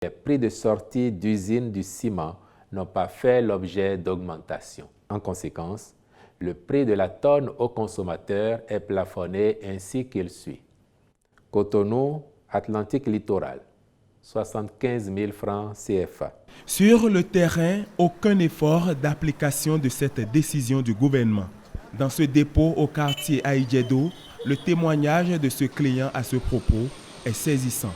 Les prix de sortie d'usine du ciment n'ont pas fait l'objet d'augmentation. En conséquence, le prix de la tonne au consommateur est plafonné ainsi qu'il suit. Cotonou, Atlantique Littoral, 75 000 francs CFA. Sur le terrain, aucun effort d'application de cette décision du gouvernement. Dans ce dépôt au quartier Aïdjedo, le témoignage de ce client à ce propos est saisissant.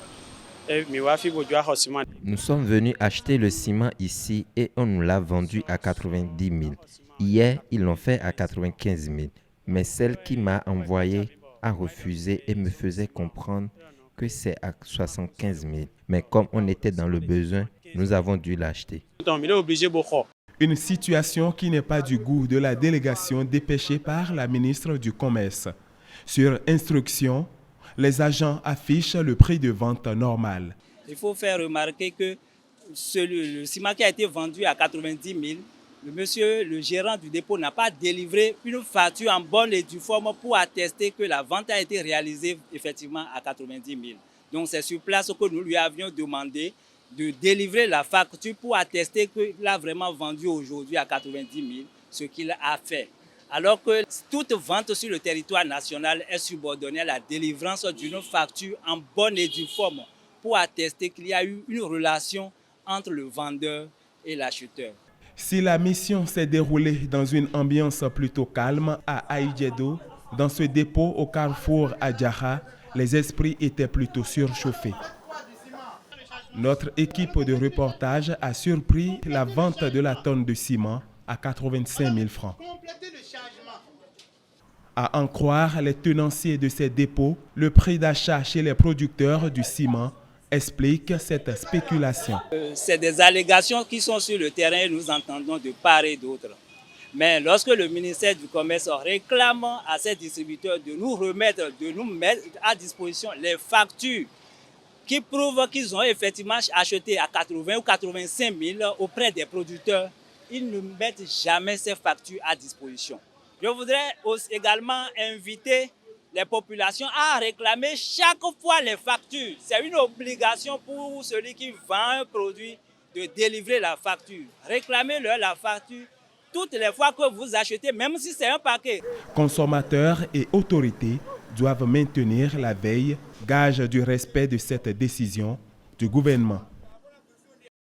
Nous sommes venus acheter le ciment ici et on nous l'a vendu à 90 000. Hier, ils l'ont fait à 95 000. Mais celle qui m'a envoyé a refusé et me faisait comprendre que c'est à 75 000. Mais comme on était dans le besoin, nous avons dû l'acheter. Une situation qui n'est pas du goût de la délégation dépêchée par la ministre du Commerce. Sur instruction, les agents affichent le prix de vente normal. Il faut faire remarquer que le ciment qui a été vendu à 90 000, le gérant du dépôt n'a pas délivré une facture en bonne et due forme pour attester que la vente a été réalisée effectivement à 90 000. Donc c'est sur place que nous lui avions demandé de délivrer la facture pour attester qu'il a vraiment vendu aujourd'hui à 90 000, ce qu'il a fait. Alors que toute vente sur le territoire national est subordonnée à la délivrance d'une facture en bonne et due forme pour attester qu'il y a eu une relation entre le vendeur et l'acheteur. Si la mission s'est déroulée dans une ambiance plutôt calme à Aïdjedo, dans ce dépôt au carrefour Adjara, les esprits étaient plutôt surchauffés. Notre équipe de reportage a surpris la vente de la tonne de ciment à 85 000 francs. À en croire les tenanciers de ces dépôts, le prix d'achat chez les producteurs du ciment explique cette spéculation. C'est des allégations qui sont sur le terrain et nous entendons de part et d'autre. Mais lorsque le ministère du Commerce réclame à ces distributeurs de nous mettre à disposition les factures qui prouvent qu'ils ont effectivement acheté à 80 ou 85 000 auprès des producteurs, ils ne mettent jamais ces factures à disposition. Je voudrais également inviter les populations à réclamer chaque fois les factures. C'est une obligation pour celui qui vend un produit de délivrer la facture. Réclamez-leur la facture toutes les fois que vous achetez, même si c'est un paquet. Consommateurs et autorités doivent maintenir la veille, gage du respect de cette décision du gouvernement.